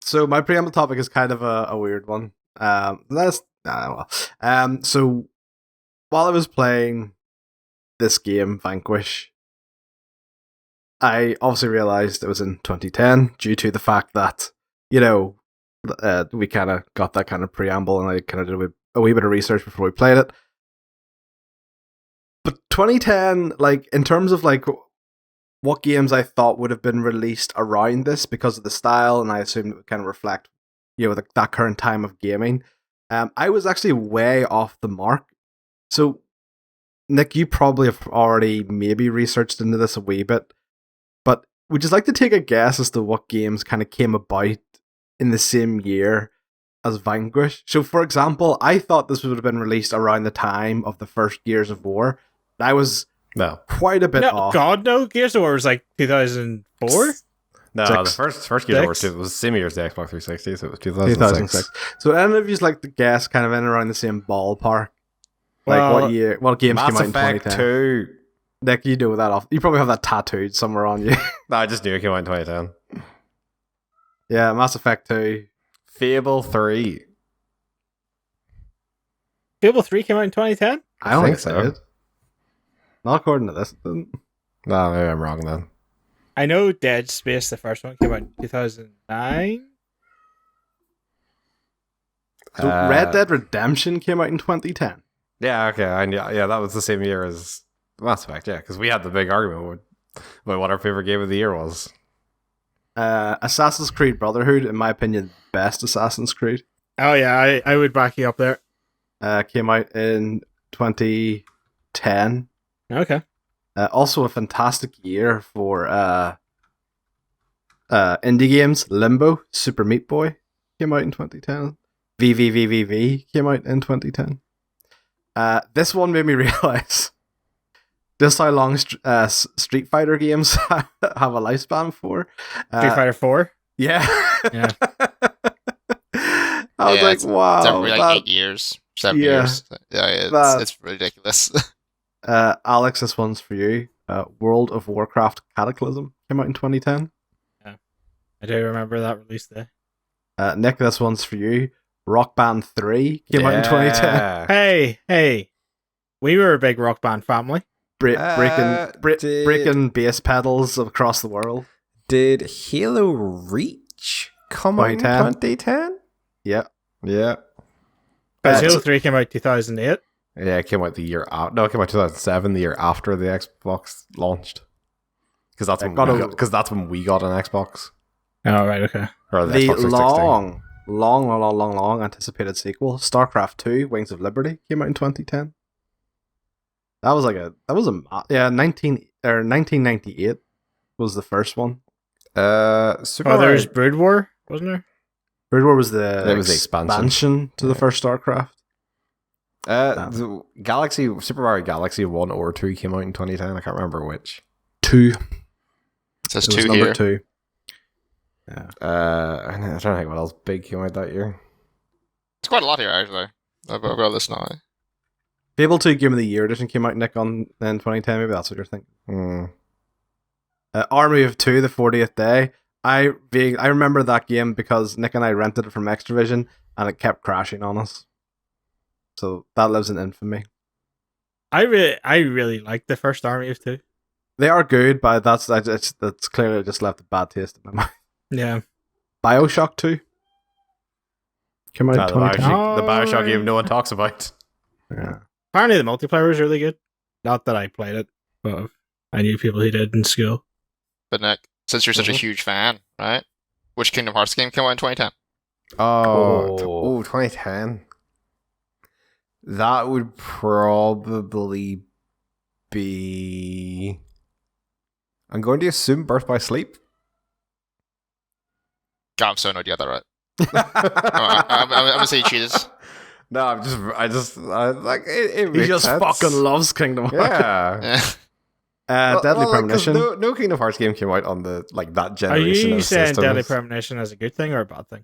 So my preamble topic is kind of a weird one. So while I was playing this game, Vanquish, I obviously realized it was in 2010 due to the fact that, we kind of got that kind of preamble and I kind of did a wee bit of research before we played it. But 2010, like, in terms of, like, what games I thought would have been released around this because of the style, and I assume it would kind of reflect, that current time of gaming, I was actually way off the mark. So, Nick, you probably have already maybe researched into this a wee bit, but would you like to take a guess as to what games kind of came about in the same year as Vanquish? So, for example, I thought this would have been released around the time of the first Gears of War. I was quite a bit off. God, no. Gears of War was like 2004? No, the first Gears of War was the same year as the Xbox 360, so it was 2006. So any of you like to guess kind of in around the same ballpark? Like what games came out in 2010? Mass Effect 2. Nick, you do that off. You probably have that tattooed somewhere on you. No, I just knew it came out in 2010. Yeah, Mass Effect 2. Fable 3. Fable 3 came out in 2010? I don't think so. Not according to this. It didn't. No, maybe I'm wrong then. I know Dead Space, the first one, came out in 2009. So Red Dead Redemption came out in 2010. Yeah, okay. That was the same year as Mass Effect, yeah, because we had the big argument about what our favorite game of the year was. Assassin's Creed Brotherhood, in my opinion, best Assassin's Creed. Oh yeah, I would back you up there. Came out in 2010. Okay. Also a fantastic year for indie games. Limbo, Super Meat Boy came out in 2010. VVVVV came out in 2010. This one made me realize just how long Street Fighter games have a lifespan for. Street Fighter 4? Yeah. Yeah. I was like, wow. It's every 8 years, 7 years. Yeah, it's ridiculous. Alex, this one's for you. World of Warcraft Cataclysm came out in 2010. Yeah, I do remember that release day. Nick, this one's for you. Rock Band 3 came out in 2010. Hey, we were a big Rock Band family. Breaking bass pedals across the world. Did Halo Reach come out in 2010? Yeah. Because Halo 3 came out 2008. Yeah, it came out the year after. No, it came out 2007, the year after the Xbox launched. Because that's when we got an Xbox. Oh, right, okay. Or the Xbox long anticipated sequel, StarCraft 2: Wings of Liberty, came out in 2010. 1998 was the first one. There's Brood War, wasn't there? Brood War was the expansion to the first StarCraft. The Super Mario Galaxy 1 or 2 came out in 2010. I can't remember which. 2. It says 2 here. Number 2. Yeah. I'm trying to think what else big came out that year. It's quite a lot here, actually. I've got this now. Fable 2 Game of the Year edition came out, Nick, in 2010. Maybe that's what you're thinking. Army of Two, the 40th Day. I remember that game because Nick and I rented it from Extravision and it kept crashing on us. So that lives in infamy. I really like the first Army of Two. They are good, but that's clearly just left a bad taste in my mouth. Yeah. BioShock 2 came out in 2010. The BioShock game no one talks about. Yeah. Apparently the multiplayer was really good. Not that I played it, but I knew people who did in school. But Nick, since you're such a huge fan, right? Which Kingdom Hearts game came out in 2010? Oh, 2010. That would probably be... I'm going to assume Birth by Sleep. God, I'm so annoyed you got that right. I'm going to say cheaters. No, I just like it he just sense. fucking loves Kingdom Hearts. Yeah. Deadly Premonition. No Kingdom Hearts game came out on that generation. Are you of saying systems. Deadly Premonition as a good thing or a bad thing?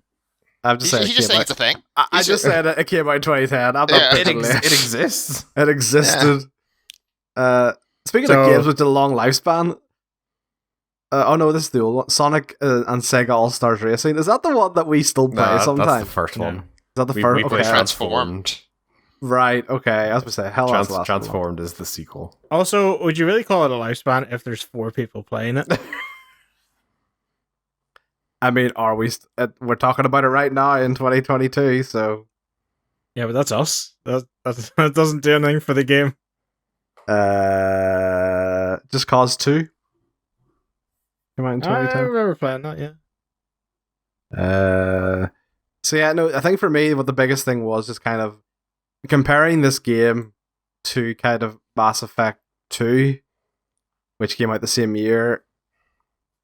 I'm just saying. He just saying it's a thing. I just said it came out in 2010. It exists. It existed. Speaking of games with a long lifespan, oh no, this is the old one. Sonic and Sega All Stars Racing. Is that the one that we still play Nah, sometimes? that's the first one. Is that the We first? play Okay. Transformed. Right. Okay. I was gonna say, hell, that's the last one. Transformed is the sequel. Also, would you really call it a lifespan if there's 4 people playing it? I mean, are we? We're talking about it right now in 2022. So, Yeah, but that's us. That doesn't do anything for the game. Just Cause 2 came out in I 2010. remember playing that. Yeah. So yeah, no, I think for me, what the biggest thing was just kind of comparing this game to kind of Mass Effect 2, which came out the same year.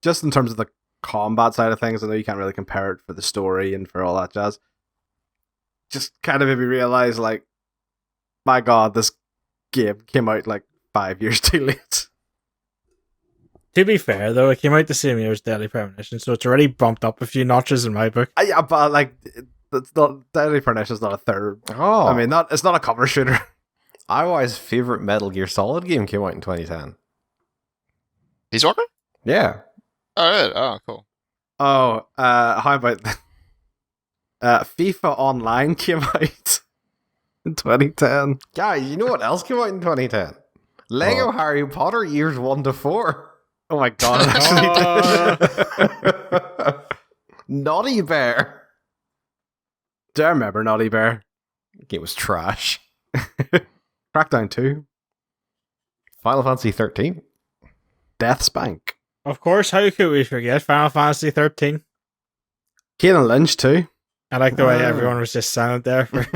Just in terms of the combat side of things, I know you can't really compare it for the story and for all that jazz. Just kind of made me realize, like, my God, this game came out like 5 years too late. To be fair, though, it came out the same year as Deadly Premonition, so it's already bumped up a few notches in my book. Yeah, but like, it's not Deadly Premonition is not a third. Oh, I mean, it's not a cover shooter. IY's favorite Metal Gear Solid game came out in 2010. Peace Walker? Yeah. Oh, really? Oh, cool. Oh, how about FIFA Online came out in 2010. Guys, you know what else came out in 2010? Lego Oh. Harry Potter years 1 to 4. Oh my God, it actually did. Naughty Bear. Do I remember Naughty Bear? It was trash. Crackdown 2. Final Fantasy 13. Death Spank. Of course, how could we forget Final Fantasy 13? Kane and Lynch 2. I like the way everyone was just silent there for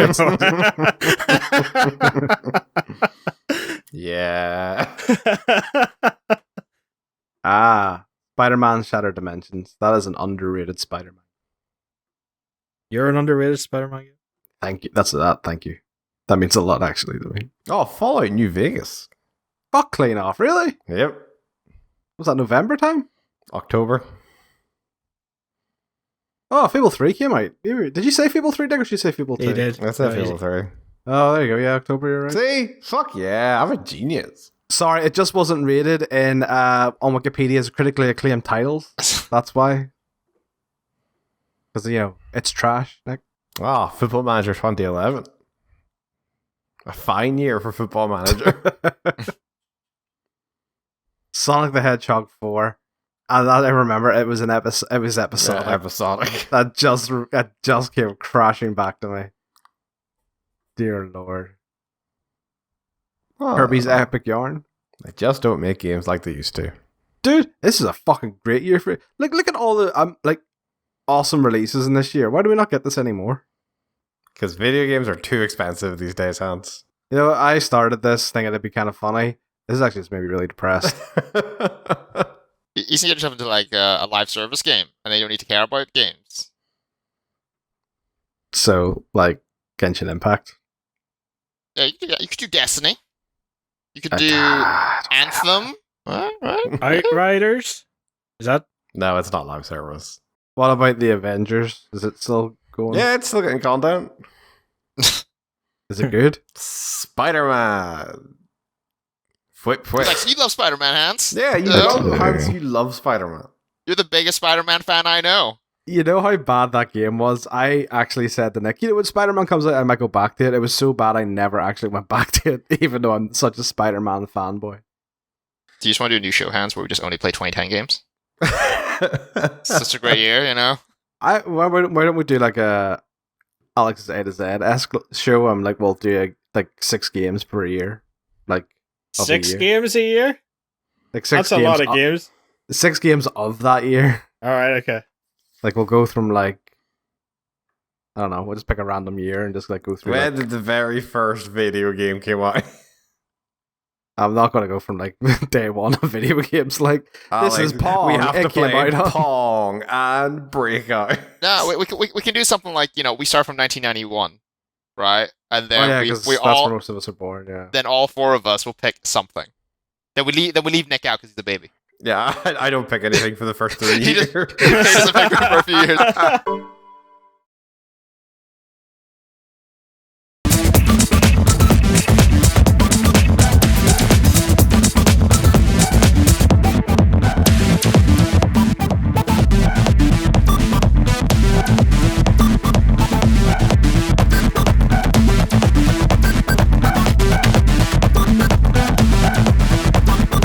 Yeah. Spider-Man Shattered Dimensions. That is an underrated Spider-Man. You're an underrated Spider-Man game. Thank you. That's that. Thank you. That means a lot, actually, to me. Oh, Fallout New Vegas. Fuck clean off, really? Yep. Was that November time? October. Oh, Fable 3 came out. Did you say Fable 3, Dick, or did you say Fable 2? He did. That's No, a Fable 3. Oh, there you go. Yeah, October, you're right. See? Fuck yeah, I'm a genius. Sorry, it just wasn't rated in on Wikipedia as critically acclaimed titles. That's why. Because, it's trash, Nick. Ah, Football Manager 2011. A fine year for Football Manager. Sonic the Hedgehog 4. And I remember it was an episode. It was episodic. Yeah, episodic. That just came crashing back to me. Dear Lord. Oh, Kirby's Epic Yarn. They just don't make games like they used to. Dude, this is a fucking great year for it. Look at all the awesome releases in this year. Why do we not get this anymore? Because video games are too expensive these days, Hans. I started this thinking it'd be kind of funny. This is actually just made me really depressed. You need to get yourself into like a live service game, and then you don't need to care about games. So, like, Genshin Impact. Yeah, you could do Destiny. You could do I Anthem. Right? Outriders? Is that? No, it's not live service. What about the Avengers? Is it still going? Yeah, it's still getting content. Is it good? Spider-Man. Flip. Like, you love Spider-Man, Hans. Yeah, you love Hans. You love Spider-Man. You're the biggest Spider-Man fan I know. You know how bad that game was? I actually said to Nick, when Spider-Man comes out, I might go back to it. It was so bad I never actually went back to it, even though I'm such a Spider-Man fanboy. Do you just want to do a new show, Hans, where we just only play 2010 games? It's such a great year, you know? Why don't we do like a Alex's A to Z-esque show? We'll do like 6 games per year. Like, of a 6 year. games a year? Like 6 That's a games lot of games. 6 games of that year. Alright, okay. Like, we'll go from like, I don't know, we'll just pick a random year and just like go through. When did the very first video game come out? I'm not going to go from like day one of video games. Like, this is Pong. We have to It came play out on- Pong and Breakout. No, we can do something like, we start from 1991, right? And Oh then yeah, we because that's all, where most of us are born. Yeah. then all 4 of us will pick something. Then we leave Nick out because he's the baby. Yeah, I don't pick anything for the first 3 He years. just- he doesn't pick it for a few years.